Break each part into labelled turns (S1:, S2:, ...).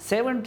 S1: 70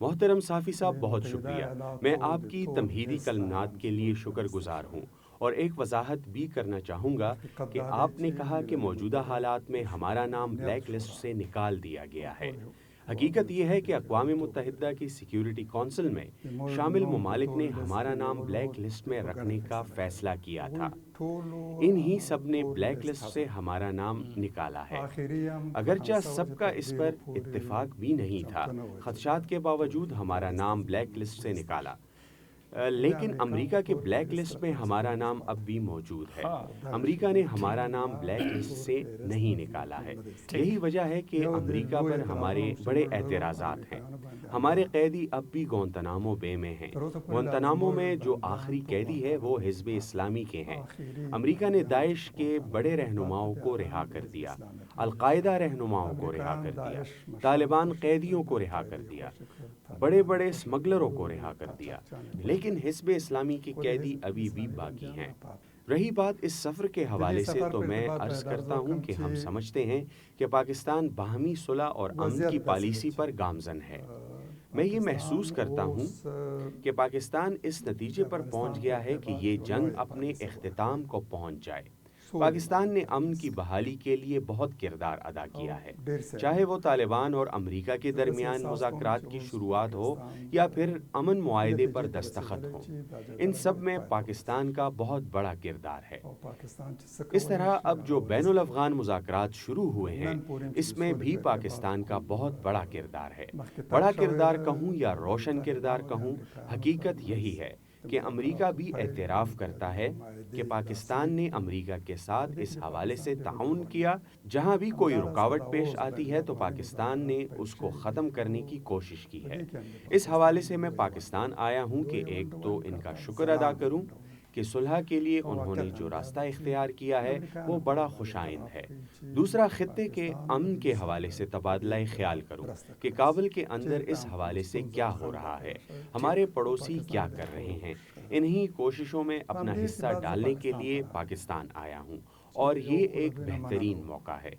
S2: محترم صافی صاحب بہت شکریہ. میں آپ کی تمہیدی کلمات کے لیے شکر گزار ہوں اور ایک وضاحت بھی کرنا چاہوں گا کہ آپ نے کہا کہ موجودہ حالات میں ہمارا نام بلیک لسٹ سے نکال دیا گیا ہے. حقیقت یہ ہے کہ اقوام متحدہ کی سیکیورٹی کونسل میں شامل ممالک نے ہمارا نام بلیک لسٹ میں رکھنے کا فیصلہ کیا تھا. انہی سب نے بلیک لسٹ سے ہمارا نام نکالا ہے. اگرچہ سب کا اس پر اتفاق بھی نہیں تھا، خدشات کے باوجود ہمارا نام بلیک لسٹ سے نکالا. لیکن امریکہ کے بلیک لسٹ میں ہمارا نام اب بھی موجود ہے. امریکہ نے ہمارا نام بلیک لسٹ سے نہیں نکالا ہے. یہی وجہ ہے کہ امریکہ پر ہمارے بڑے اعتراضات ہیں. ہمارے قیدی اب بھی گوانتانامو بے میں ہیں. گوانتانامو میں جو آخری قیدی ہے وہ حزب اسلامی کے ہیں. امریکہ نے داعش کے بڑے رہنماؤں کو رہا کر دیا، القاعدہ رہنماؤں کو رہا کر دیا، طالبان قیدیوں کو رہا کر دیا، بڑے بڑے اسمگلروں کو رہا کر دیا، لیکن حزب اسلامی کے قیدی ابھی بھی باقی ہیں. رہی بات اس سفر کے حوالے سے تو میں عرض کرتا ہوں کہ ہم سمجھتے ہیں کہ پاکستان باہمی صلح اور امن کی پالیسی پر گامزن ہے. میں یہ محسوس کرتا ہوں کہ پاکستان اس نتیجے پر پہنچ گیا ہے کہ یہ جنگ اپنے اختتام کو پہنچ جائے. پاکستان نے امن کی بحالی کے لیے بہت کردار ادا کیا ہے، چاہے وہ طالبان اور امریکہ کے درمیان مذاکرات کی شروعات ہو یا پھر امن معاہدے پر دستخط ہوں. ان سب میں پاکستان کا بہت بڑا کردار ہے. اس طرح اب جو بین الافغان مذاکرات شروع ہوئے ہیں اس میں بھی پاکستان کا بہت بڑا کردار ہے. بڑا کردار کہوں یا روشن کردار کہوں، حقیقت یہی ہے کہ امریکہ بھی اعتراف کرتا ہے کہ پاکستان نے امریکہ کے ساتھ اس حوالے سے تعاون کیا. جہاں بھی کوئی رکاوٹ پیش آتی ہے تو پاکستان نے اس کو ختم کرنے کی کوشش کی ہے. اس حوالے سے میں پاکستان آیا ہوں کہ ایک تو ان کا شکر ادا کروں کہ صلح کے لیے انہوں نے جو راستہ اختیار کیا ہے وہ بڑا خوش آئند ہے. دوسرا، خطے کے امن کے حوالے سے تبادلہ خیال کروں کہ کابل کے اندر اس حوالے سے کیا ہو رہا ہے، ہمارے پڑوسی کیا کر رہے ہیں. انہی کوششوں میں اپنا حصہ ڈالنے کے لیے پاکستان آیا ہوں اور یہ ایک بہترین موقع ہے.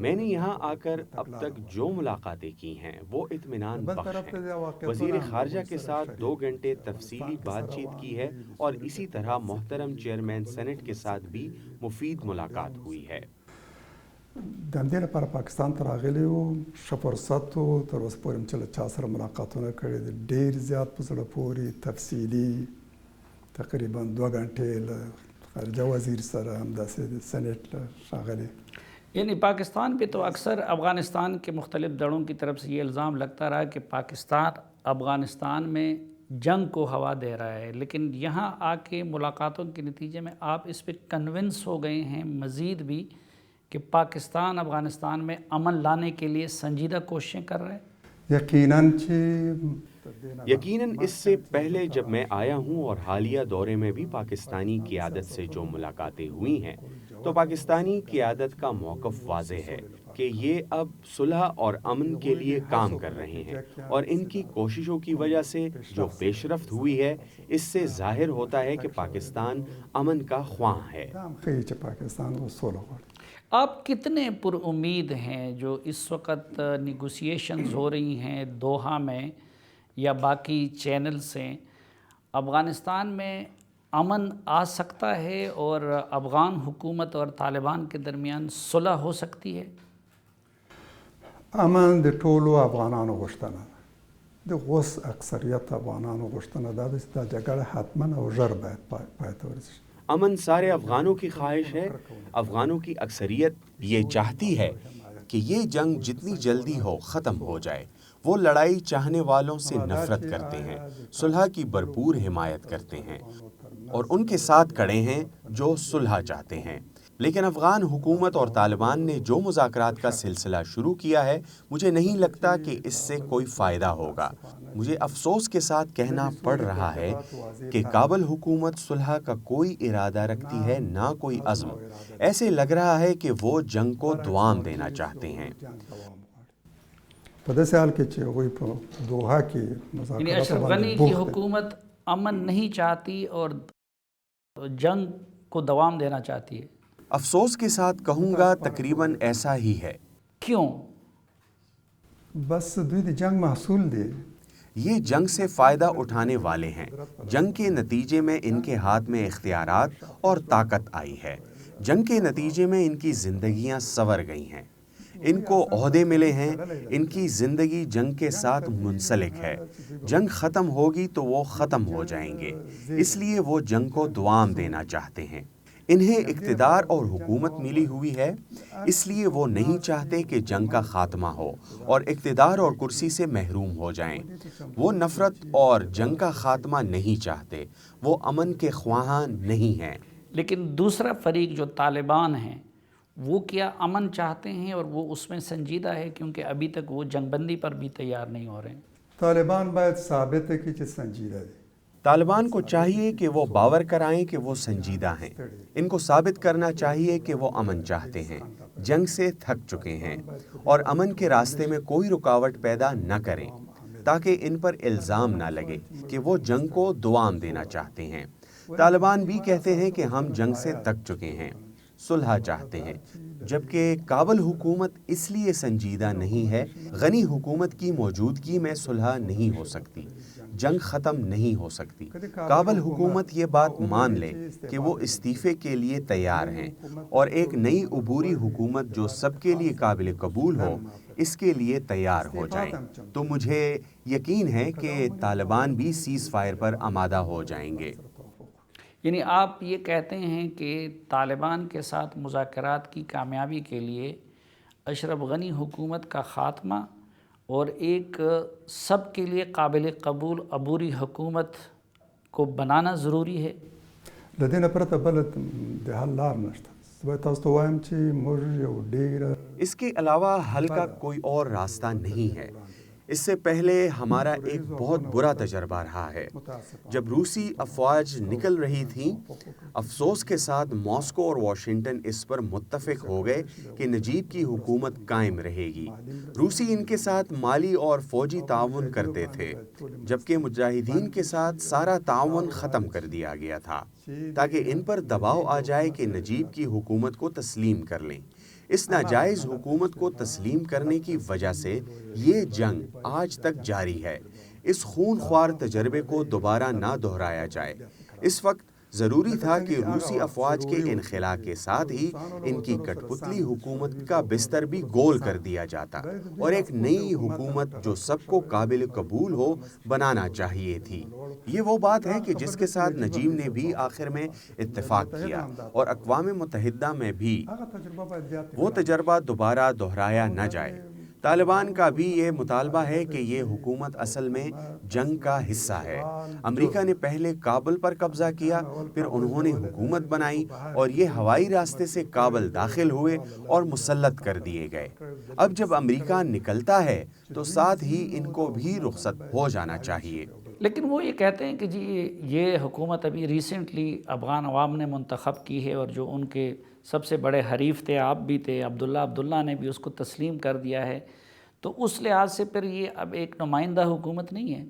S2: میں نے یہاں آ کر اب تک جو ملاقاتیں کی ہیں وہ اطمینان بخش ہیں. وزیر خارجہ کے ساتھ 2 گھنٹے تفصیلی بات چیت کی ہے اور اسی طرح محترم چیئرمین سینٹ کے ساتھ بھی مفید ملاقات ہوئی ہے.
S3: د همدې لپاره پاکستان ته راغلی وو، ښه فرصت و. تر اوسه پورې مې چې له چا سره ملاقاتونه کړي دي، ډېر زیات په زړه پورې تفصیلي، تقریبا 2 غنټې له خارجه وزیر سره همداسې د سینټ له ښاغلي.
S1: یعنی پاکستان پہ تو اکثر افغانستان کے مختلف دڑوں کی طرف سے یہ الزام لگتا رہا کہ پاکستان افغانستان میں جنگ کو ہوا دے رہا ہے، لیکن یہاں آ کے ملاقاتوں کے نتیجے میں آپ اس پہ کنونس ہو گئے ہیں مزید بھی کہ پاکستان افغانستان میں امن لانے کے لیے سنجیدہ کوششیں کر رہے ہیں.
S2: یقیناً اس سے پہلے جب میں آیا ہوں اور حالیہ دورے میں بھی پاکستانی قیادت سے جو ملاقاتیں ہوئی ہیں تو پاکستانی قیادت کا موقف واضح ہے کہ یہ اب صلح اور امن کے لیے کام کر رہے ہیں، اور ان کی کوششوں کی وجہ سے جو پیش رفت ہوئی ہے اس سے ظاہر ہوتا ہے کہ پاکستان امن کا خواہاں ہے.
S1: آپ کتنے پر امید ہیں جو اس وقت نیگوسیشنز ہو رہی ہیں دوحہ میں یا باقی چینل سے، افغانستان میں امن آ سکتا ہے اور افغان حکومت اور طالبان کے درمیان صلح ہو سکتی ہے؟
S3: امن د ټولو افغانانو غوښتنه ده، د اوس اکثریت افغانانو غوښتنه ده چې دا جګړه حتما او ژر باید پای ته ورسیږي.
S2: امن سارے افغانوں کی خواہش ہے. افغانوں کی اکثریت یہ چاہتی ہے کہ یہ جنگ جتنی جلدی ہو ختم ہو جائے. وہ لڑائی چاہنے والوں سے نفرت کرتے ہیں، صلح کی بھرپور حمایت کرتے ہیں اور ان کے ساتھ کھڑے ہیں جو صلح چاہتے ہیں. لیکن افغان حکومت اور طالبان نے جو مذاکرات کا سلسلہ شروع کیا ہے مجھے نہیں لگتا کہ اس سے کوئی فائدہ ہوگا. مجھے افسوس کے ساتھ کہنا پڑ رہا ہے کہ کابل حکومت صلح کا کوئی ارادہ رکھتی ہے، نہ کوئی عزم. ایسے لگ رہا ہے کہ وہ جنگ کو دوام دینا چاہتے ہیں.
S1: یعنی اشرف غنی کی حکومت امن نہیں چاہتی اور جنگ کو دوام دینا چاہتی ہے.
S2: افسوس کے ساتھ کہوں گا تقریباً ایسا ہی ہے.
S1: کیوں؟
S3: بس دوی د جنگ محصول دی.
S2: یہ جنگ سے فائدہ اٹھانے والے ہیں۔ جنگ کے نتیجے میں ان کے ہاتھ میں اختیارات اور طاقت آئی ہے۔ جنگ کے نتیجے میں ان کی زندگیاں سنور گئی ہیں، ان کو عہدے ملے ہیں، ان کی زندگی جنگ کے ساتھ منسلک ہے۔ جنگ ختم ہوگی تو وہ ختم ہو جائیں گے، اس لیے وہ جنگ کو دوام دینا چاہتے ہیں۔ انہیں اقتدار اور حکومت ملی ہوئی ہے، اس لیے وہ نہیں چاہتے کہ جنگ کا خاتمہ ہو اور اقتدار اور کرسی سے محروم ہو جائیں۔ وہ نفرت اور جنگ کا خاتمہ نہیں چاہتے، وہ امن کے خواہاں نہیں ہیں۔
S1: لیکن دوسرا فریق جو طالبان ہیں وہ کیا امن چاہتے ہیں اور وہ اس میں سنجیدہ ہے؟ کیونکہ ابھی تک وہ جنگ بندی پر بھی تیار نہیں ہو رہے ہیں۔
S3: طالبان باید ثابت ہے کہ سنجیدہ ہے۔
S2: طالبان کو چاہیے کہ وہ باور کرائیں کہ وہ سنجیدہ ہیں۔ ان کو ثابت کرنا چاہیے کہ وہ امن چاہتے ہیں، جنگ سے تھک چکے ہیں اور امن کے راستے میں کوئی رکاوٹ پیدا نہ کریں تاکہ ان پر الزام نہ لگے کہ وہ جنگ کو دوام دینا چاہتے ہیں۔ طالبان بھی کہتے ہیں کہ ہم جنگ سے تھک چکے ہیں، صلح چاہتے ہیں، جبکہ کابل حکومت اس لیے سنجیدہ نہیں ہے۔ غنی حکومت کی موجودگی میں صلح نہیں ہو سکتی، جنگ ختم نہیں ہو سکتی۔ کابل حکومت یہ بات مان لے کہ وہ استعفے کے لیے تیار ہیں اور ایک نئی عبوری حکومت جو سب کے لیے قابل قبول ہو اس کے لیے تیار ہو جائیں، تو مجھے یقین ہے کہ طالبان بھی سیز فائر پر آمادہ ہو جائیں گے۔
S1: یعنی آپ یہ کہتے ہیں کہ طالبان کے ساتھ مذاکرات کی کامیابی کے لیے اشرف غنی حکومت کا خاتمہ اور ایک سب کے لیے قابل قبول عبوری حکومت کو بنانا ضروری ہے۔
S3: لدينا پرته بل د حل لار نشته. زه تاسو ته وایم چې موږ یو ډېر
S2: اس کے علاوہ حل کا کوئی اور راستہ نہیں ہے۔ اس سے پہلے ہمارا ایک بہت برا تجربہ رہا ہے۔ جب روسی افواج نکل رہی تھیں، افسوس کے ساتھ ماسکو اور واشنگٹن اس پر متفق ہو گئے کہ نجیب کی حکومت قائم رہے گی۔ روسی ان کے ساتھ مالی اور فوجی تعاون کرتے تھے، جبکہ مجاہدین کے ساتھ سارا تعاون ختم کر دیا گیا تھا تاکہ ان پر دباؤ آ جائے کہ نجیب کی حکومت کو تسلیم کر لیں۔ اس ناجائز حکومت کو تسلیم کرنے کی وجہ سے یہ جنگ آج تک جاری ہے۔ اس خون خوار تجربے کو دوبارہ نہ دہرایا جائے۔ اس وقت ضروری تھا کہ روسی افواج کے انخلا کے ساتھ ہی ان کی کٹ پتلی حکومت کا بستر بھی گول کر دیا جاتا اور ایک نئی حکومت جو سب کو قابل قبول ہو بنانا چاہیے تھی۔ یہ وہ بات ہے کہ جس کے ساتھ نجیب نے بھی آخر میں اتفاق کیا اور اقوام متحدہ میں بھی وہ تجربہ دوبارہ دہرایا نہ جائے۔ طالبان کا بھی یہ مطالبہ ہے کہ یہ حکومت اصل میں جنگ کا حصہ ہے۔ امریکہ نے پہلے کابل پر قبضہ کیا، پھر انہوں نے حکومت بنائی اور یہ ہوائی راستے سے کابل داخل ہوئے اور مسلط کر دیے گئے۔ اب جب امریکہ نکلتا ہے تو ساتھ ہی ان کو بھی رخصت ہو جانا چاہیے۔
S1: لیکن وہ یہ کہتے ہیں کہ جی یہ حکومت ابھی ریسنٹلی افغان عوام نے منتخب کی ہے اور جو ان کے سب سے بڑے حریف تھے، آپ بھی تھے، عبداللہ نے بھی اس کو تسلیم کر دیا ہے، تو اس لحاظ سے پھر یہ اب ایک نمائندہ حکومت نہیں ہے۔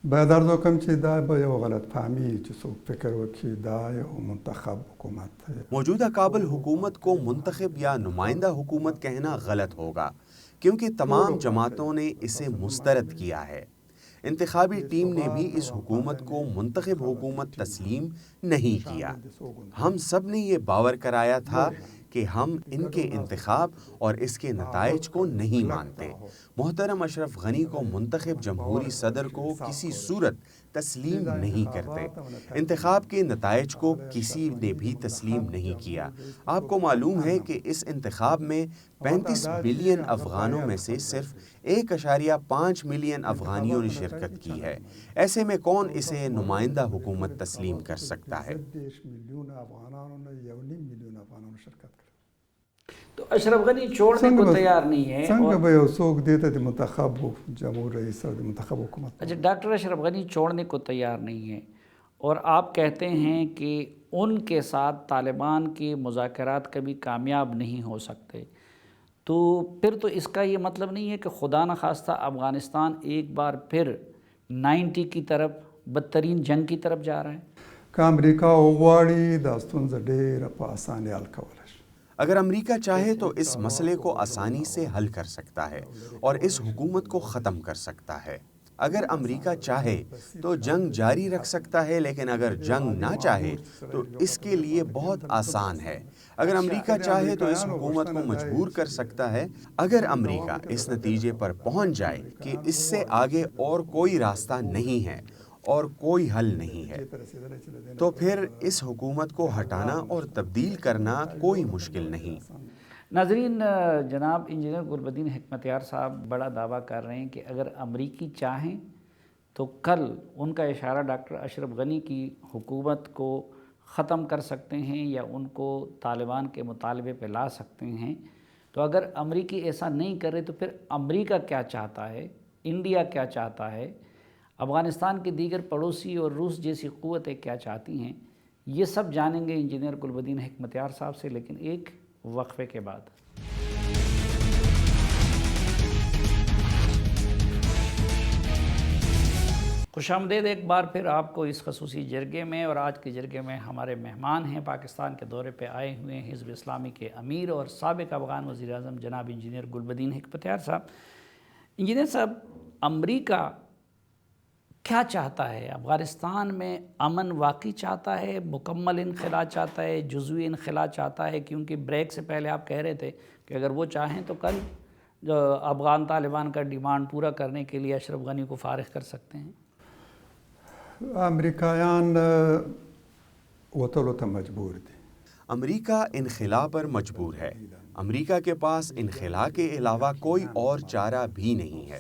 S3: باید ارزو کم چې دا به یو غلط فهمي چې څوک فکر وکړي دا یو منتخب حکومت ہے۔
S2: موجودہ کابل حکومت کو منتخب یا نمائندہ حکومت کہنا غلط ہوگا کیونکہ تمام جماعتوں نے اسے مسترد کیا ہے۔ انتخابی ٹیم نے بھی اس حکومت کو منتخب حکومت تسلیم نہیں کیا۔ ہم سب نے یہ باور کرایا تھا کہ ہم ان کے انتخاب اور اس کے نتائج کو نہیں مانتے۔ محترم اشرف غنی کو منتخب جمہوری صدر کو کسی صورت تسلیم نہیں کرتے۔ انتخاب کے نتائج کو کسی نے بھی تسلیم نہیں کیا۔ آپ کو معلوم ہے کہ اس انتخاب میں 35 ملین افغانوں میں سے صرف 1.5 ملین افغانیوں نے شرکت کی ہے۔ ایسے میں کون اسے نمائندہ حکومت تسلیم کر سکتا ہے؟
S1: تو اشرف غنی چھوڑنے کو تیار نہیں ہے۔
S3: څنګه به یو څوک دې ته د منتخب جمهور رئیس اور د منتخب حکومت؟
S1: اچھا، ڈاکٹر اشرف غنی چھوڑنے کو تیار نہیں ہے اور آپ کہتے ہیں کہ ان کے ساتھ طالبان کے مذاکرات کبھی کامیاب نہیں ہو سکتے، تو پھر تو اس کا یہ مطلب نہیں ہے کہ خدا نخواستہ افغانستان ایک بار پھر 90 کی طرف بدترین جنگ کی طرف جا رہا ہے؟
S3: که امریکا وغواړي دا ستونزه ډېره په اسانۍ حل کولی شي۔
S2: اگر امریکہ چاہے تو اس مسئلے کو آسانی سے حل کر سکتا ہے اور اس حکومت کو ختم کر سکتا ہے۔ اگر امریکہ چاہے تو جنگ جاری رکھ سکتا ہے، لیکن اگر جنگ نہ چاہے تو اس کے لیے بہت آسان ہے۔ اگر امریکہ چاہے تو اس حکومت کو مجبور کر سکتا ہے۔ اگر امریکہ اس نتیجے پر پہنچ جائے کہ اس سے آگے اور کوئی راستہ نہیں ہے اور کوئی حل نہیں ہے، تو پھر اس حکومت کو ہٹانا اور تبدیل کرنا کوئی مشکل نہیں۔
S1: ناظرین، جناب انجینئر گلبدین حکمتیار صاحب بڑا دعویٰ کر رہے ہیں کہ اگر امریکی چاہیں تو کل ان کا اشارہ ڈاکٹر اشرف غنی کی حکومت کو ختم کر سکتے ہیں یا ان کو طالبان کے مطالبے پہ لا سکتے ہیں۔ تو اگر امریکی ایسا نہیں کرے تو پھر امریکہ کیا چاہتا ہے، انڈیا کیا چاہتا ہے، افغانستان کے دیگر پڑوسی اور روس جیسی قوتیں کیا چاہتی ہیں، یہ سب جانیں گے انجینئر گلبدین حکمتیار صاحب سے، لیکن ایک وقفے کے بعد۔ خوش آمدید ایک بار پھر آپ کو اس خصوصی جرگے میں، اور آج کے جرگے میں ہمارے مہمان ہیں پاکستان کے دورے پہ آئے ہوئے ہیں حزب اسلامی کے امیر اور سابق افغان وزیر اعظم جناب انجینئر گلبدین حکمتیار صاحب۔ انجینئر صاحب، امریکہ کیا چاہتا ہے؟ افغانستان میں امن واقعی چاہتا ہے، مکمل انخلا چاہتا ہے، جزوی انخلا چاہتا ہے؟ کیونکہ بریک سے پہلے آپ کہہ رہے تھے کہ اگر وہ چاہیں تو کل جو افغان طالبان کا ڈیمانڈ پورا کرنے کے لیے اشرف غنی کو فارغ کر سکتے ہیں۔
S3: امریکایان وتلو ته مجبور دي۔
S2: امریکہ انخلا پر مجبور ہے۔ امریکہ کے پاس انخلا کے علاوہ کوئی اور چارہ بھی نہیں ہے۔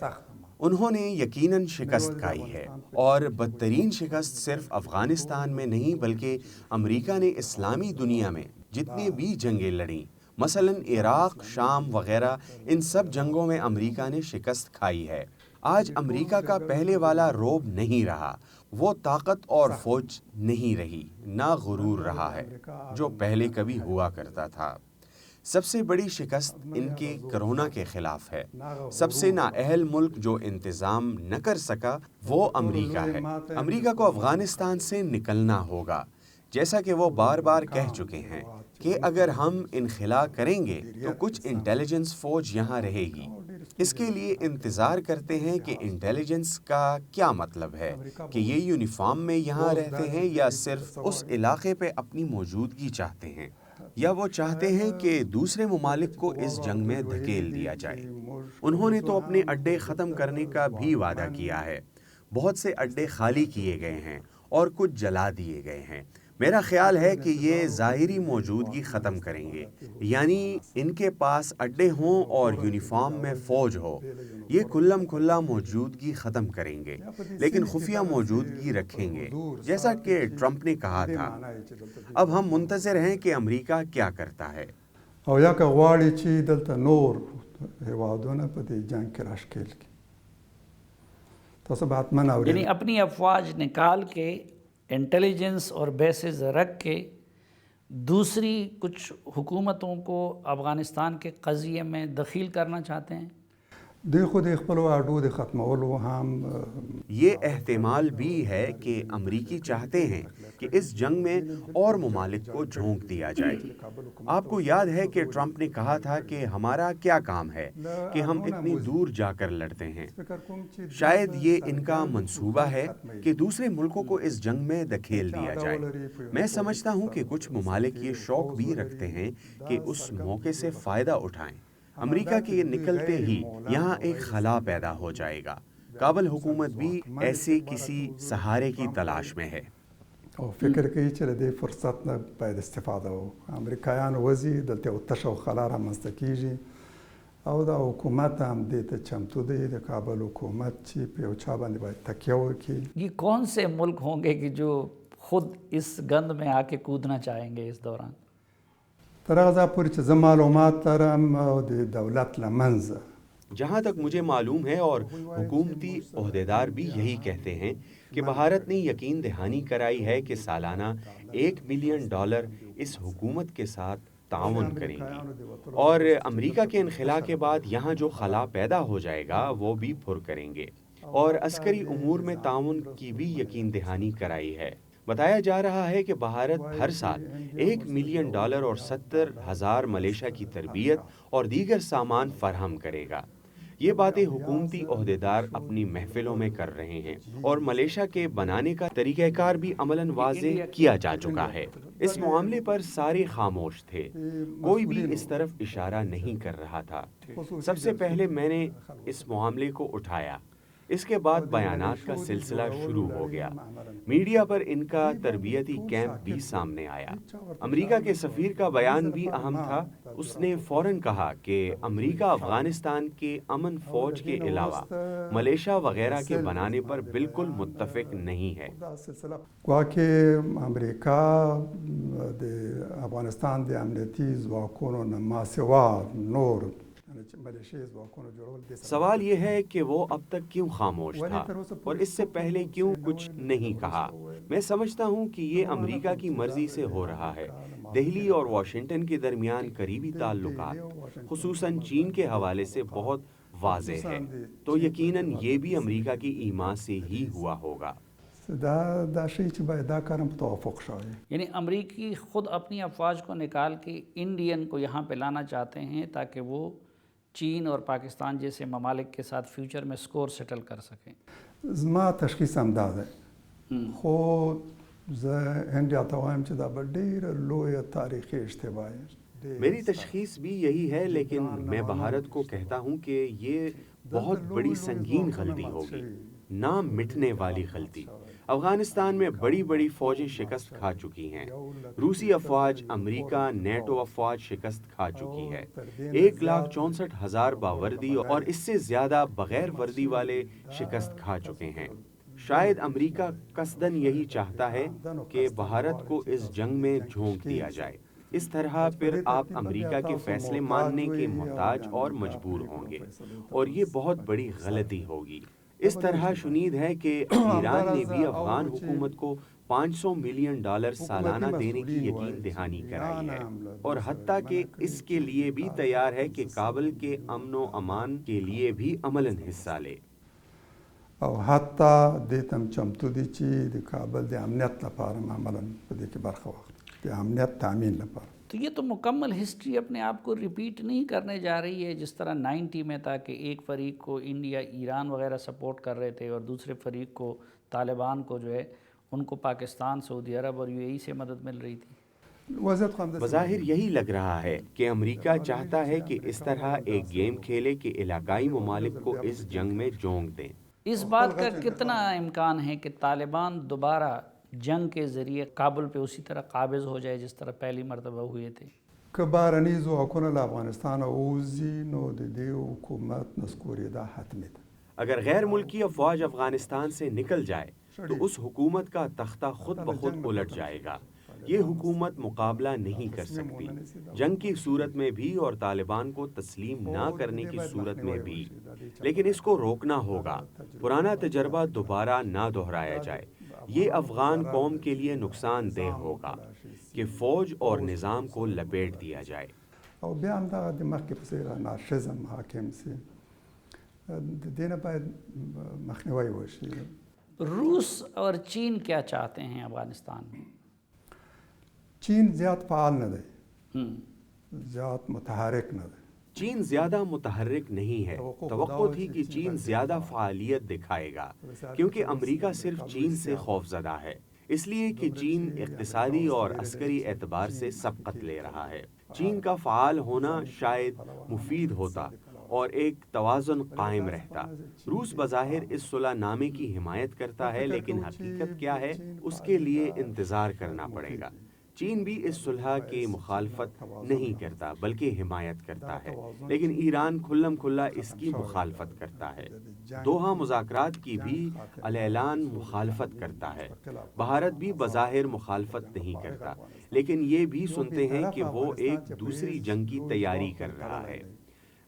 S2: انہوں نے یقیناً شکست کھائی ہے، اور بدترین شکست صرف افغانستان میں نہیں بلکہ امریکہ نے اسلامی دنیا میں جتنی بھی جنگیں لڑیں، مثلاً عراق، شام وغیرہ، ان سب جنگوں میں امریکہ نے شکست کھائی ہے۔ آج امریکہ کا پہلے والا رعب نہیں رہا، وہ طاقت اور فوج نہیں رہی، نہ غرور رہا ہے جو پہلے کبھی ہوا کرتا تھا۔ سب سے بڑی شکست ان کے کرونا کے خلاف ہے۔ سب سے نااہل ملک جو انتظام نہ کر سکا وہ امریکہ ہے۔ امریکہ کو افغانستان سے نکلنا ہوگا، جیسا کہ وہ بار بار کہہ چکے ہیں کہ اگر ہم انخلا کریں گے تو کچھ انٹیلیجنس فوج یہاں رہے گی۔ اس کے لیے انتظار کرتے ہیں کہ انٹیلیجنس کا کیا مطلب ہے، کہ یہ یونیفارم میں یہاں رہتے ہیں یا صرف اس علاقے پہ اپنی موجودگی چاہتے ہیں، یا وہ چاہتے ہیں کہ دوسرے ممالک کو اس جنگ میں دھکیل دیا جائے۔ انہوں نے تو اپنے اڈے ختم کرنے کا بھی وعدہ کیا ہے۔ بہت سے اڈے خالی کیے گئے ہیں اور کچھ جلا دیے گئے ہیں۔ میرا خیال ہے کہ یہ ظاہری موجودگی ختم کریں گے، یعنی ان کے پاس اڈے ہوں اور یونیفارم میں فوج ہو، یہ کھلم کھلا موجودگی ختم کریں گے، لیکن خفیہ موجودگی رکھیں گے، جیسا کہ ٹرمپ نے کہا تھا۔ اب ہم منتظر ہیں کہ امریکہ کیا کرتا ہے۔
S3: او یا که غواړي چې دلته نور هیوادونه په دې جنگ کې راښکېل کړي، تاسو به حتما اورئ،
S1: یعنی اپنی افواج نکال کے انٹیلیجنس اور بیسز رکھ کے دوسری کچھ حکومتوں کو افغانستان کے قضیے میں دخیل کرنا چاہتے ہیں۔
S3: دوی خو د خپلو اډو د ختمولو هم
S2: یہ احتمال بھی ہے کہ امریکی چاہتے ہیں کہ اس جنگ میں اور ممالک کو جھونک دیا جائے۔ آپ کو یاد ہے کہ ٹرمپ نے کہا تھا کہ ہمارا کیا کام ہے کہ ہم اتنی دور جا کر لڑتے ہیں۔ شاید یہ ان کا منصوبہ ہے کہ دوسرے ملکوں کو اس جنگ میں دھکیل دیا جائے۔ میں سمجھتا ہوں کہ کچھ ممالک یہ شوق بھی رکھتے ہیں کہ اس موقع سے فائدہ اٹھائیں۔ امریکہ کے نکلتے ہی یہاں ایک خلا پیدا ہو جائے گا۔ کابل حکومت بھی ایسے کسی سہارے کی تلاش میں ہے۔
S3: او فکر کوي چې د دې فرصت نه باید استفاده وکړو. امریکایان وځي دلته یو تشه او خلا رامنځته کیږي او دا حکومت هم دې ته چمتو دی، د کابل حکومت چې په یو چا باندې باید تکیه وکړي۔
S1: یہ کون سے ملک ہوں گے کہ جو خود اس گند میں آ کے کودنا چاہیں گے اس دوران؟
S3: تر هغه ځایه پورې چې زه معلومات لرم د دولت له منځه
S2: جہاں تک مجھے معلوم ہے اور حکومتی عہدیدار بھی یہی کہتے ہیں کہ بھارت نے یقین دہانی کرائی ہے کہ سالانہ $1 ملین اس حکومت کے ساتھ تعاون کریں گی، اور امریکہ کے انخلا کے بعد یہاں جو خلا پیدا ہو جائے گا وہ بھی پر کریں گے، اور عسکری امور میں تعاون کی بھی یقین دہانی کرائی ہے۔ بتایا جا رہا ہے کہ بھارت ہر سال $1 ملین اور 70,000 ملیشیا کی تربیت اور دیگر سامان فراہم کرے گا۔ یہ باتیں حکومتی عہدیدار اپنی محفلوں میں کر رہے ہیں اور ملیشیا کے بنانے کا طریقہ کار بھی عملاً واضح کیا جا چکا ہے۔ اس معاملے پر سارے خاموش تھے، کوئی بھی اس طرف اشارہ نہیں کر رہا تھا۔ سب سے پہلے میں نے اس معاملے کو اٹھایا، اس کے بعد بیانات کا سلسلہ شروع ہو گیا۔ میڈیا پر ان کا تربیتی کیمپ بھی سامنے آیا۔ امریکہ کے سفیر کا بیان بھی اہم تھا۔ اس نے فوراً کہا کہ امریکہ افغانستان کے امن فوج کے علاوہ ملیشیا وغیرہ کے بنانے پر بالکل متفق نہیں ہے۔
S3: گواکې امریکا د افغانستان د امنیتي ځواکونو نه ما سوا نور
S2: سوال یہ ہے کہ وہ اب تک کیوں خاموش تھا اور اس سے پہلے کیوں کچھ نہیں کہا۔ میں سمجھتا ہوں کہ یہ امریکہ کی مرضی سے ہو رہا ہے۔ دہلی اور واشنگٹن کے درمیان قریبی تعلقات خصوصاً چین کے حوالے سے بہت واضح ہے، تو یقیناً یہ بھی امریکہ کی ایما سے ہی ہوا ہوگا۔
S1: یعنی امریکی خود اپنی افواج کو نکال کے انڈین کو یہاں پہ لانا چاہتے ہیں تاکہ وہ چین اور پاکستان جیسے ممالک کے ساتھ فیوچر میں سکور سیٹل کر سکیں۔
S3: زما تشخیص همدا دی، خو زه هند راته وایم چې دا به ډېره لویه تاریخي اشتباه
S2: میری تشخیص بھی یہی ہے، لیکن میں بھارت کو کہتا ہوں کہ یہ بہت بڑی سنگین غلطی ہوگی، نہ مٹنے والی غلطی۔ افغانستان میں بڑی بڑی فوجیں شکست کھا چکی ہیں، روسی افواج، امریکہ، نیٹو افواج شکست کھا چکی ہے۔ 1,64,000 باوردی اور اس سے زیادہ بغیر وردی والے شکست کھا چکے ہیں۔ شاید امریکہ قصداً یہی چاہتا ہے کہ بھارت کو اس جنگ میں جھونک دیا جائے۔ اس طرح پھر آپ امریکہ کے فیصلے ماننے کے محتاج اور مجبور ہوں گے، اور یہ بہت بڑی غلطی ہوگی۔ اس طرح شنید ہے کہ ایران نے بھی افغان حکومت کو $500 ملین سالانہ دینے کی یقین دہانی کرائی ہے، اور حتیٰ کہ اس کے لیے بھی تیار ہے کہ کابل کے امن و امان کے لیے بھی عملاً حصہ لے۔
S3: او حتی دې ته هم چمتو دي چې د کابل د امنیت لپاره عملاً په دې کې برخه واخلي، د امنیت تامین لپاره۔
S1: تو یہ تو مکمل ہسٹری اپنے آپ کو ریپیٹ نہیں کرنے جا رہی ہے، جس طرح 90 میں تھا کہ ایک فریق کو انڈیا، ایران وغیرہ سپورٹ کر رہے تھے اور دوسرے فریق کو، طالبان کو جو ہے ان کو پاکستان، سعودی عرب اور UAE سے مدد مل رہی تھی۔
S2: بظاہر یہی لگ رہا ہے کہ امریکہ چاہتا ہے کہ اس طرح ایک گیم کھیلے کہ علاقائی ممالک کو اس جنگ میں جھونک دیں۔
S1: اس بات کا کتنا امکان ہے کہ طالبان دوبارہ جنگ کے ذریعے کابل پہ اسی طرح قابض ہو جائے جس طرح پہلی مرتبہ ہوئے تھے؟
S3: که بهرني ځواکونه له افغانستان ووځي نو د دې حکومت نسکورېدا حتمي ده۔
S2: اگر غیر ملکی افواج افغانستان سے نکل جائے تو اس حکومت کا تختہ خود بخود الٹ جائے گا۔ یہ حکومت مقابلہ نہیں کر سکتی، جنگ کی صورت میں بھی اور طالبان کو تسلیم نہ کرنے کی صورت میں بھی، لیکن اس کو روکنا ہوگا، پرانا تجربہ دوبارہ نہ دہرایا جائے۔ یہ افغان قوم کے لیے نقصان دہ ہوگا کہ فوج اور نظام کو لپیٹ دیا جائے۔
S3: او بیا هم دغه د مخکې په څېر انارشزم حاکم سي، د دې نه باید مخنیوی وشي۔
S1: روس اور چین کیا چاہتے ہیں افغانستان میں؟
S3: چین زیات فعال نه دی، زیات متحرک نه دی۔
S2: چین زیادہ متحرک نہیں ہے۔ توقع تھی کہ چین زیادہ فعالیت دکھائے گا، کیونکہ امریکہ صرف چین سے خوفزدہ ہے، اس لیے کہ چین اقتصادی اور عسکری اعتبار سے سبقت لے رہا ہے۔ چین کا فعال ہونا شاید مفید ہوتا اور ایک توازن قائم رہتا۔ روس بظاہر اس صلح نامے کی حمایت کرتا ہے، لیکن حقیقت کیا ہے اس کے لیے انتظار کرنا پڑے گا۔ چین بھی اس صلح کی مخالفت نہیں کرتا بلکہ حمایت کرتا ہے، لیکن ایران کھلم کھلا اس کی مخالفت کرتا ہے۔ دوحہ مذاکرات کی بھی اعلان مخالفت کرتا ہے۔ بھارت بھی بظاہر مخالفت نہیں کرتا، لیکن یہ بھی سنتے ہیں کہ وہ ایک دوسری جنگ کی تیاری کر رہا ہے۔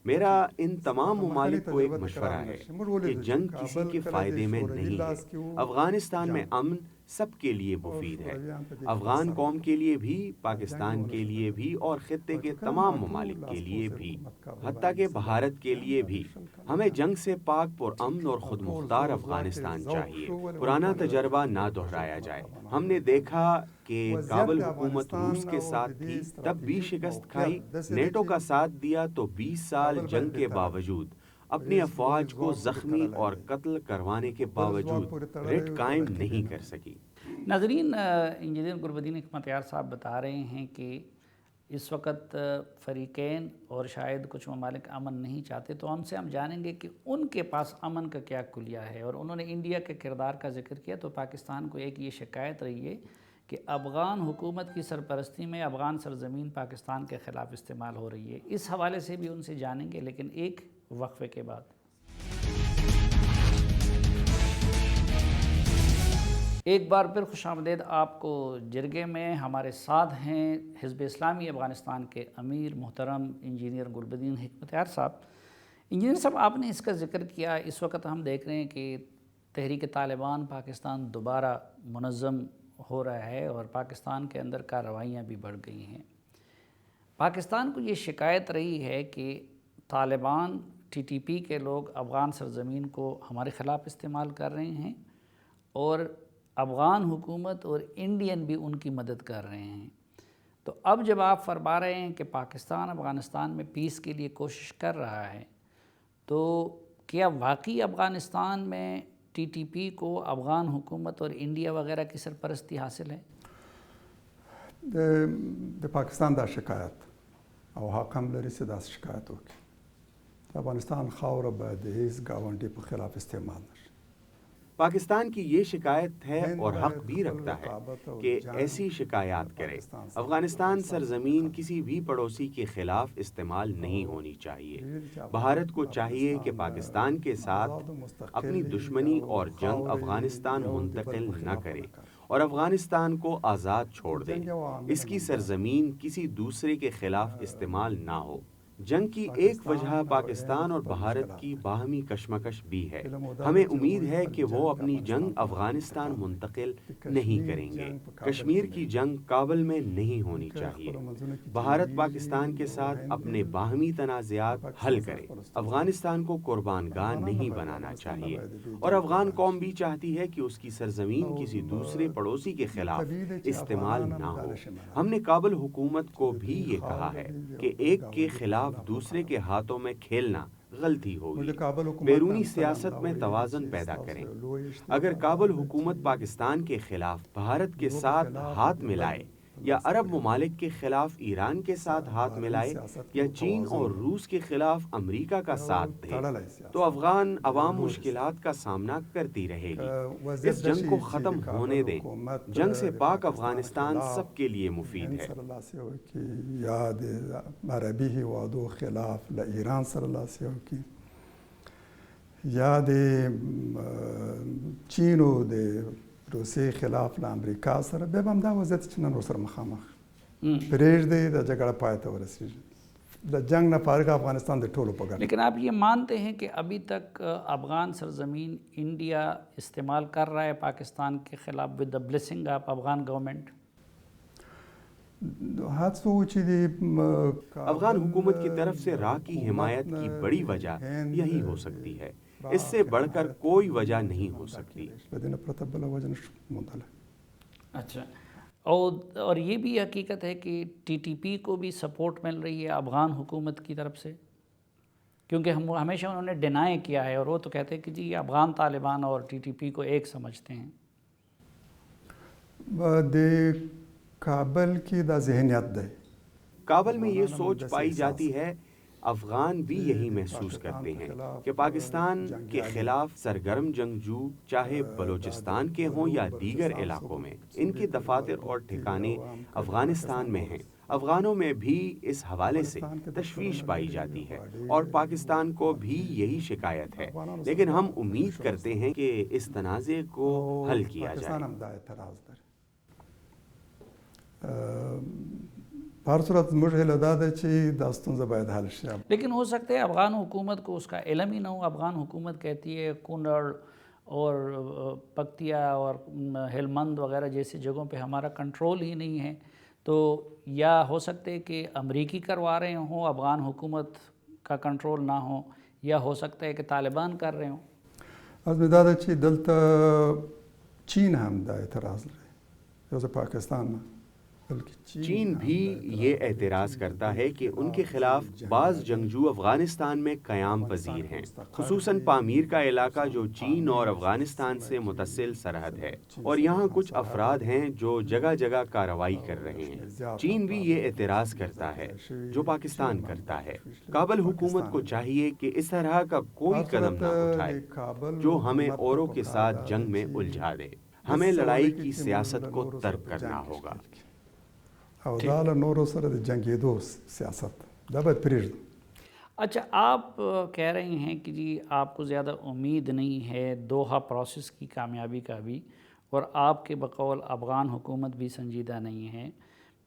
S2: میرا ان تمام ممالک کو ایک مشورہ ہے کہ جنگ کسی کے فائدے میں نہیں ہے۔ افغانستان میں امن سب کے لیے مفید ہے، افغان قوم کے لیے بھی، پاکستان کے لیے بھی اور خطے کے تمام ممالک کے لیے بھی، حتیٰ کہ بھارت کے لیے بھی۔ ہمیں جنگ سے پاک پر امن اور خود مختار افغانستان چاہیے، پرانا تجربہ نہ دہرایا جائے۔ ہم نے دیکھا کہ کابل حکومت روس کے ساتھ تھی، تب بھی شکست کھائی، نیٹو کا ساتھ دیا تو 20 سال جنگ کے باوجود اپنی افواج کو زخمی اور قتل کروانے کے باوجود رٹ قائم نہیں کر سکی۔
S1: ناظرین، انجینئر گلبدین حکمتیار صاحب بتا رہے ہیں کہ اس وقت فریقین اور شاید کچھ ممالک امن نہیں چاہتے، تو ان سے ہم جانیں گے کہ ان کے پاس امن کا کیا کلیہ ہے، اور انہوں نے انڈیا کے کردار کا ذکر کیا۔ تو پاکستان کو ایک یہ شکایت رہی ہے کہ افغان حکومت کی سرپرستی میں افغان سرزمین پاکستان کے خلاف استعمال ہو رہی ہے۔ اس حوالے سے بھی ان سے جانیں گے، لیکن ایک وقفے کے بعد۔ ایک بار پھر خوش آمدید آپ کو جرگے میں۔ ہمارے ساتھ ہیں حزب اسلامی افغانستان کے امیر محترم انجینئر گلبدین حکمتیار صاحب۔ انجینئر صاحب، آپ نے اس کا ذکر کیا، اس وقت ہم دیکھ رہے ہیں کہ تحریک طالبان پاکستان دوبارہ منظم ہو رہا ہے اور پاکستان کے اندر کارروائیاں بھی بڑھ گئی ہیں۔ پاکستان کو یہ شکایت رہی ہے کہ طالبان TTP کے لوگ افغان سرزمین کو ہمارے خلاف استعمال کر رہے ہیں، اور افغان حکومت اور انڈین بھی ان کی مدد کر رہے ہیں۔ تو اب جب آپ فرما رہے ہیں کہ پاکستان افغانستان میں پیس کے لیے کوشش کر رہا ہے، تو کیا واقعی افغانستان میں TTP کو افغان حکومت اور انڈیا وغیرہ کی سرپرستی حاصل ہے؟
S3: د پاکستان دا شکایت او حق هم لري چې داسې شکایت وکړي. د افغانستان خاوره باید د هیڅ ګاونډي په خلاف استعمال نشي.
S2: پاکستان کی یہ شکایت ہے اور حق بھی رکھتا ہے کہ ایسی شکایات کرے۔ افغانستان سرزمین کسی بھی پڑوسی کے خلاف استعمال نہیں ہونی چاہیے۔ بھارت کو چاہیے کہ پاکستان کے ساتھ اپنی دشمنی اور جنگ افغانستان منتقل نہ کرے اور افغانستان کو آزاد چھوڑ دے۔ اس کی سرزمین کسی دوسرے کے خلاف استعمال نہ ہو۔ جنگ کی ایک وجہ پاکستان اور بھارت کی باہمی کشمکش بھی ہے۔ ہمیں امید ہے کہ وہ اپنی جنگ افغانستان منتقل نہیں کریں گے۔ کشمیر کی جنگ کابل میں نہیں ہونی چاہیے۔ بھارت پاکستان کے ساتھ اپنے باہمی تنازعات حل کرے۔ افغانستان کو قربان گاہ نہیں بنانا چاہیے، اور افغان قوم بھی چاہتی ہے کہ اس کی سرزمین کسی دوسرے پڑوسی کے خلاف استعمال نہ ہو۔ ہم نے کابل حکومت کو بھی یہ کہا ہے کہ ایک کے خلاف دوسرے کے ہاتھوں میں کھیلنا غلطی ہوگی۔ بیرونی سیاست میں توازن پیدا کریں۔ اگر کابل حکومت پاکستان کے خلاف بھارت کے ساتھ ہاتھ ملائے، یا عرب ممالک کے خلاف ایران کے ساتھ ہاتھ ملائے، یا چین اور روس کے خلاف امریکہ کا ساتھ دے، تو افغان عوام مشکلات کا سامنا کرتی رہے گی۔ اس جنگ کو ختم ہونے دیں۔ جنگ سے پاک افغانستان سب کے لیے مفید ہے۔
S3: یا د عربي هیوادو خلاف له ایران سره لاسیو کی، یا د چین او د روسیې خلاف له امریکا سره، بیا به همدا وضعیت چې نن ورسره مخامخ پرېږدي، د جګړه پای ته ورسېږي. د جنگ نه فارغ افغانستان د ټولو په ګټه.
S1: لیکن آپ یہ مانتے ہیں کہ ابھی تک افغان سرزمین انڈیا استعمال کر رہا ہے پاکستان کے خلاف with the blessing of Afghan government?
S2: Afghan حکومت کی طرف سے راہ کی حمایت کی بڑی وجہ یہی ہو سکتی ہے، اس سے بڑھ کر کوئی وجہ نہیں ہو سکتی۔
S1: اچھا، اور یہ بھی حقیقت ہے کہ TTP کو بھی سپورٹ مل رہی ہے افغان حکومت کی طرف سے، کیونکہ ہمیشہ انہوں نے ڈینائی کیا ہے، اور وہ تو کہتے ہیں کہ جی افغان طالبان اور TTP کو ایک سمجھتے ہیں۔
S3: کابل کی دا ذہنیت ہے،
S2: کابل میں یہ سوچ پائی جاتی ہے، افغان بھی یہی محسوس کرتے ہیں کہ پاکستان کے خلاف سرگرم جنگجو چاہے بلوچستان کے ہوں یا دیگر علاقوں میں، ان کے دفاتر اور ٹھکانے افغانستان میں ہیں۔ افغانوں میں بھی اس حوالے سے تشویش پائی جاتی ہے، اور پاکستان کو بھی یہی شکایت ہے، لیکن ہم امید کرتے ہیں کہ اس تنازع کو حل کیا جائے۔
S3: ہر صورت موږ هیله دا ده چې دا ستونزه باید حل شي.
S1: لیکن ہو سکتا ہے افغان حکومت کو اس کا علم ہی نہ ہو۔ افغان حکومت کہتی ہے کنڑ اور پکتیا اور ہلمند وغیرہ جیسی جگہوں پہ ہمارا کنٹرول ہی نہیں ہے، تو یا ہو سکتے ہے کہ امریکی کروا رہے ہوں، افغان حکومت کا کنٹرول نہ ہو، یا ہو سکتا ہے کہ طالبان کر رہے ہوں۔
S3: از مې دا ده چې دلته چین هم دا اعتراض لري، یو ځل پاکستان نه
S2: چین بھی یہ اعتراض کرتا ہے کہ ان کے خلاف بعض جنگجو افغانستان میں قیام پذیر ہیں، خصوصاً پامیر کا علاقہ جو چین اور افغانستان سے متصل سرحد ہے، اور یہاں کچھ افراد ہیں جو جگہ جگہ کارروائی کر رہے ہیں۔ چین بھی یہ اعتراض کرتا ہے جو پاکستان کرتا ہے۔ کابل حکومت کو چاہیے کہ اس طرح کا کوئی قدم نہ اٹھائے جو ہمیں اوروں کے ساتھ جنگ میں الجھا دے۔ ہمیں لڑائی کی سیاست کو ترک کرنا ہوگا۔
S3: او دا له نورو سره د جنگیدو سیاست دا باید پرېږدو۔
S1: اچھا، آپ کہہ رہے ہیں کہ جی آپ کو زیادہ امید نہیں ہے دوحہ پروسیس کی کامیابی کا بھی، اور آپ کے بقول افغان حکومت بھی سنجیدہ نہیں ہے،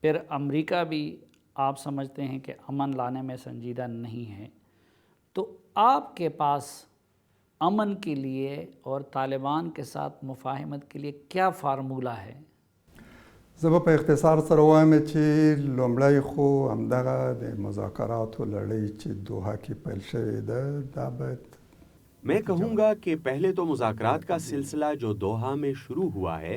S1: پھر امریکہ بھی آپ سمجھتے ہیں کہ امن لانے میں سنجیدہ نہیں ہے، تو آپ کے پاس امن کے لیے اور طالبان کے ساتھ مفاہمت کے لیے کیا فارمولہ ہے؟
S3: زه به په اختصار سره وایم چې لومړی خو همدغه د مذاکراتو لړۍ چې دوحه کې پیل شوې ده دا باید
S2: میں کہوں گا کہ پہلے تو مذاکرات کا سلسلہ جو دوحہ میں شروع ہوا ہے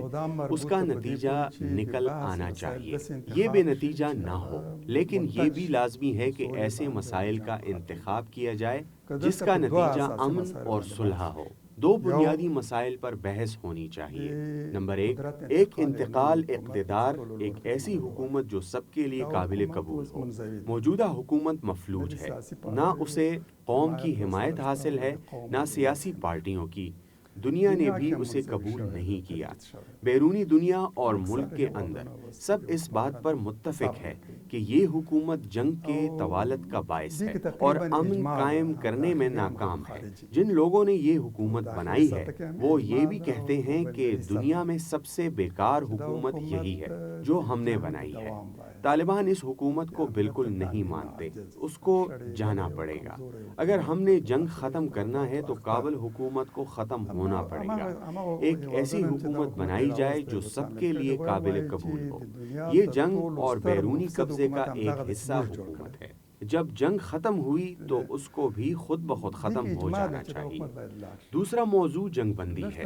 S2: اس کا نتیجہ نکل آنا چاہیے، یہ بے نتیجہ نہ ہو، لیکن یہ بھی لازمی ہے کہ ایسے مسائل کا انتخاب کیا جائے جس کا نتیجہ امن اور صلح ہو۔ دو بنیادی مسائل پر بحث ہونی چاہیے۔ نمبر ایک انتقال اقتدار، ایک ایسی حکومت جو سب کے لیے قابل قبول ہو۔ موجودہ حکومت مفلوج ہے، نہ اسے قوم کی حمایت حاصل ہے نہ سیاسی پارٹیوں کی، دنیا نے بھی اسے قبول نہیں کیا۔ بیرونی دنیا اور ملک کے اندر سب اس بات پر متفق ہے کہ یہ حکومت جنگ کے طوالت کا باعث ہے اور امن قائم کرنے میں ناکام ہے۔ جن لوگوں نے یہ حکومت بنائی ہے وہ یہ بھی کہتے ہیں کہ دنیا میں سب سے بیکار حکومت یہی ہے جو ہم نے بنائی ہے۔ طالبان اس حکومت کو بالکل نہیں مانتے، اس کو جانا پڑے گا۔ اگر ہم نے جنگ ختم کرنا ہے تو کابل حکومت کو ختم ہونا پڑے گا، ایک ایسی حکومت بنائی جائے جو سب کے لیے قابل قبول ہو۔ یہ جنگ اور بیرونی قبضے کا ایک حصہ حکومت ہے۔ جب جنگ ختم ہوئی تو اس کو بھی خود بخود ختم ہو جانا چاہیے۔ دوسرا موضوع جنگ بندی ہے۔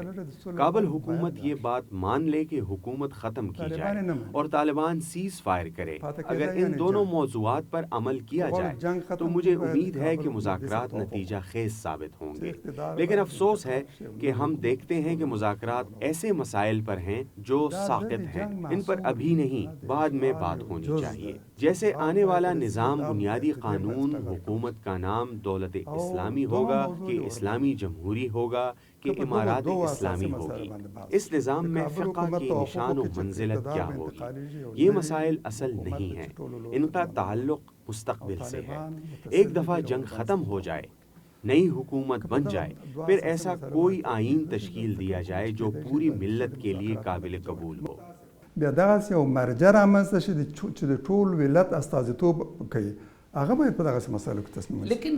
S2: کابل حکومت یہ بات مان لے کہ حکومت ختم کی جائے اور طالبان سیز فائر کرے۔ اگر ان دونوں موضوعات پر عمل کیا جائے تو مجھے امید ہے کہ مذاکرات نتیجہ خیز ثابت ہوں گے، لیکن افسوس ہے کہ ہم دیکھتے ہیں کہ مذاکرات ایسے مسائل پر ہیں جو ساقط ہیں، ان پر ابھی نہیں بعد میں بات ہونی چاہیے، جیسے آنے والا نظام بنیادی قانون، حکومت کا نام دولت اسلامی ہوگا کہ اسلامی جمہوری ہوگا کہ امارات اسلامی ہوگی، اس نظام میں فقہ کی نشان و منزلت کیا ہوگی، یہ مسائل اصل نہیں ہیں، ان کا تعلق مستقبل سے ہے۔ ایک دفعہ جنگ ختم ہو جائے، نئی حکومت بن جائے، پھر ایسا کوئی آئین تشکیل دیا جائے جو پوری ملت کے لیے قابل قبول ہو۔
S3: بیا دغسې یو مرجع رامنځته شي چې د ټول ملت استازیتوب کوي، هغه باید په دغسې مسایلو کې تصمیم ونیسي۔
S1: لیکن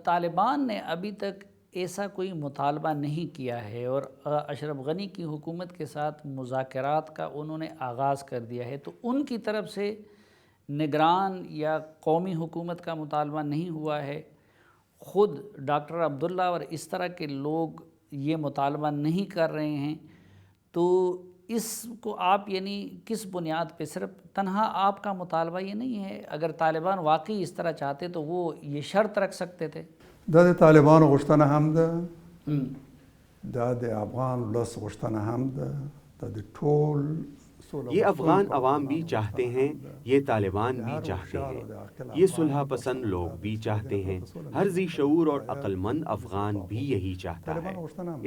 S1: طالبان نے ابھی تک ایسا کوئی مطالبہ نہیں کیا ہے، اور اشرف غنی کی حکومت کے ساتھ مذاکرات کا انہوں نے آغاز کر دیا ہے، تو ان کی طرف سے نگران یا قومی حکومت کا مطالبہ نہیں ہوا ہے؟ خود ڈاکٹر عبداللہ اور اس طرح کے لوگ یہ مطالبہ نہیں کر رہے ہیں، تو اس کو آپ یعنی کس بنیاد پہ؟ صرف تنہا آپ کا مطالبہ یہ نہیں ہے، اگر طالبان واقعی اس طرح چاہتے تو وہ یہ شرط رکھ سکتے تھے؟
S3: دا د طالبانو غوښتنه هم ده، دا د افغان ولس غوښتنه هم ده، دا د ټول
S2: یہ افغان عوام بھی چاہتے ہیں، یہ طالبان بھی چاہتے ہیں، یہ صلح پسند لوگ بھی چاہتے ہیں، ہر ذی شعور اور عقل مند افغان بھی یہی چاہتا ہے،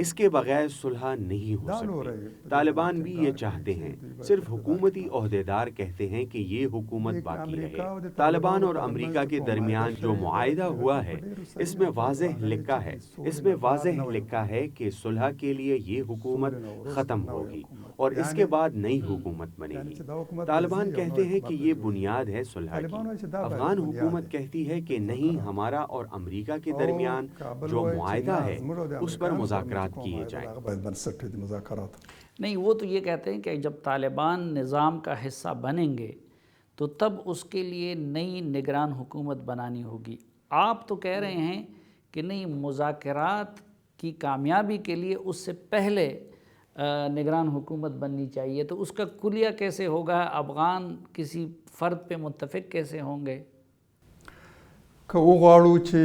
S2: اس کے بغیر صلح نہیں ہو سکتی۔ طالبان بھی یہ چاہتے ہیں، صرف حکومتی عہدیدار کہتے ہیں کہ یہ حکومت باقی رہے۔ طالبان اور امریکہ کے درمیان جو معاہدہ ہوا ہے اس میں واضح لکھا ہے کہ صلح کے لیے یہ حکومت ختم ہوگی اور اس کے بعد نئی حکومت بنے گی۔ طالبان کہتے ہیں کہ یہ بنیاد ہے صلح کی، افغان حکومت کہتی ہے کہ نہیں، ہمارا اور امریکہ کے درمیان جو معاہدہ ہے اس پر مذاکرات کیے جائیں۔
S1: نہیں، وہ تو یہ کہتے ہیں کہ جب طالبان نظام کا حصہ بنیں گے تو تب اس کے لیے نئی نگران حکومت بنانی ہوگی۔ آپ تو کہہ رہے ہیں کہ نہیں، مذاکرات کی کامیابی کے لیے اس سے پہلے نگران حکومت بننی چاہیے، تو اس کا کلیہ کیسے ہوگا؟ افغان کسی فرد پہ متفق کیسے ہوں گے؟
S3: که وغواړو چې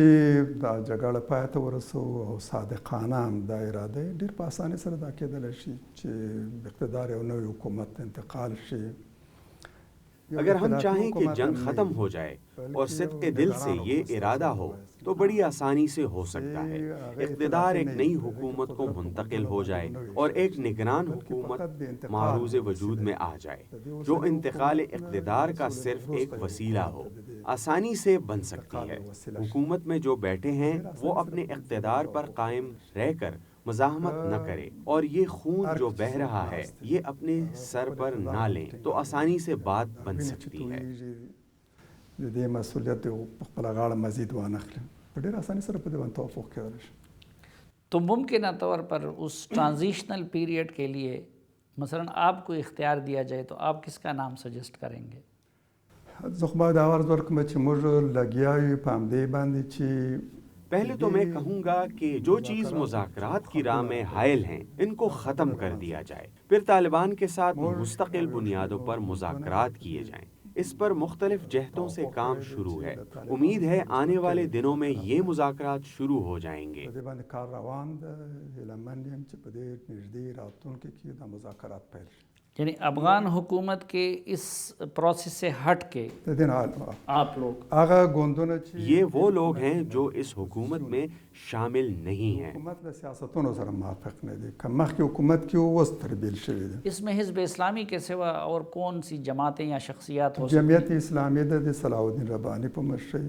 S3: دا جګړه پای ته ورسوو او صادقانه هم دا اراده یې ډېر په اسانۍ سره دا کېدلی شي چې اقتدار یو نوی حکومت انتقال شي.
S2: اگر ہم چاہیں کہ جنگ ختم ہو جائے اور صدق دل سے یہ ارادہ ہو تو بڑی آسانی سے ہو سکتا ہے. اقتدار ایک نئی حکومت کو منتقل ہو جائے اور ایک نگران حکومت معروض وجود میں آ جائے جو انتقال اقتدار کا صرف ایک وسیلہ ہو. آسانی سے بن سکتی ہے. حکومت میں جو بیٹھے ہیں وہ اپنے اقتدار پر قائم رہ کر مزاحمت نہ کرے اور یہ خون جو بہہ رہا ہے یہ اپنے سر پر نہ لیں تو آسانی سے بات بن سکتی ہے.
S3: د دې مسؤلیت په خپله غاړه مزید وانخلي، په ډېر اسانۍ سره په دې باندې توافق کېدلی شي.
S1: تو ممکنہ طور پر اس ٹرانزیشنل پیریڈ کے لیے مثلا آپ کو اختیار دیا جائے تو آپ کس کا نام سجیسٹ کریں گے؟
S3: زه خو باید عرض ورکړم چې موږ لګیا یو په همدې باندې چې
S2: پہلے تو میں کہوں گا کہ جو چیز مذاکرات کی راہ میں حائل ہیں ان کو ختم کر دیا جائے، پھر طالبان کے ساتھ مستقل بنیادوں پر مذاکرات کیے جائیں. اس پر مختلف جہتوں سے کام شروع ہے. امید ہے آنے والے دنوں میں یہ مذاکرات شروع ہو جائیں گے.
S3: په دې باندې کار روان ده. هیله مند یم چې په دې نږدې راتلونکي کې دا مذاکرات پیل شي.
S1: یعنی افغان حکومت کے اس پروسیس سے ہٹ کے
S3: د دې نه
S1: آپ لوگ
S3: هغه ګوندونه چې
S2: یہ وہ لوگ ہیں جو اس حکومت میں شامل نہیں ہیں.
S3: حکومت له سیاستونو سره موافق نه دي، که مخکې حکومت کې اوس تربیل شوي دي.
S1: اس میں حزب اسلامی کے سوا اور کون سی جماعتیں یا شخصیات ہو سکتی؟
S3: جمعیت اسلامی د صلاح الدین ربانی په مشرۍ،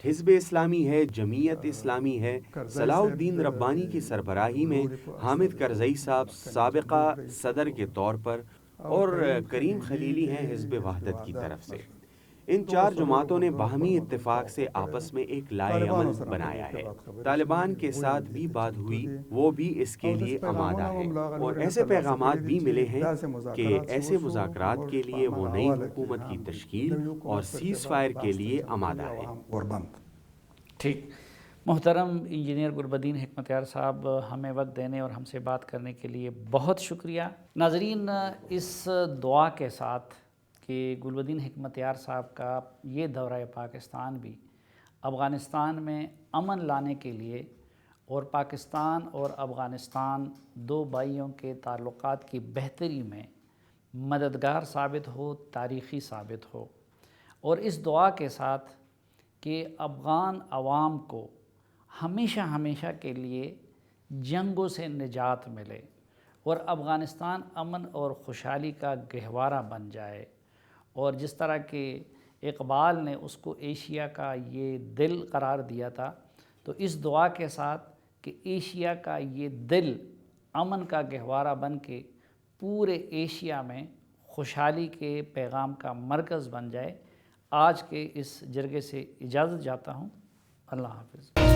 S2: حزب اسلامی ہے، جمعیت اسلامی ہے، صلاح الدین ربانی کی سربراہی میں حامد کرزئی صاحب سابقہ صدر کے طور پر اور کریم خلیلی ہیں حزب وحدت کی طرف سے. ان چار جماعتوں نے باہمی اتفاق سے آپس میں ایک لائحہ عمل بنایا ہے. طالبان کے ساتھ بھی بات ہوئی، وہ بھی اس کے لیے آمادہ ہے اور ایسے پیغامات بھی ملے ہیں کہ ایسے مذاکرات کے لیے وہ نئی حکومت کی تشکیل اور سیز فائر کے لیے آمادہ ہے.
S1: ٹھیک. محترم انجینئر گلبدین حکمتیار صاحب، ہمیں وقت دینے اور ہم سے بات کرنے کے لیے بہت شکریہ. ناظرین، اس دعا کے ساتھ کہ گلبدین حکمتیار صاحب کا یہ دورہ پاکستان بھی افغانستان میں امن لانے کے لیے اور پاکستان اور افغانستان دو بھائیوں کے تعلقات کی بہتری میں مددگار ثابت ہو، تاریخی ثابت ہو، اور اس دعا کے ساتھ کہ افغان عوام کو ہمیشہ کے لیے جنگوں سے نجات ملے اور افغانستان امن اور خوشحالی کا گہوارہ بن جائے، اور جس طرح کہ اقبال نے اس کو ایشیا کا یہ دل قرار دیا تھا، تو اس دعا کے ساتھ کہ ایشیا کا یہ دل امن کا گہوارہ بن کے پورے ایشیا میں خوشحالی کے پیغام کا مرکز بن جائے. آج کے اس جرگے سے اجازت چاہتا ہوں. اللہ حافظ.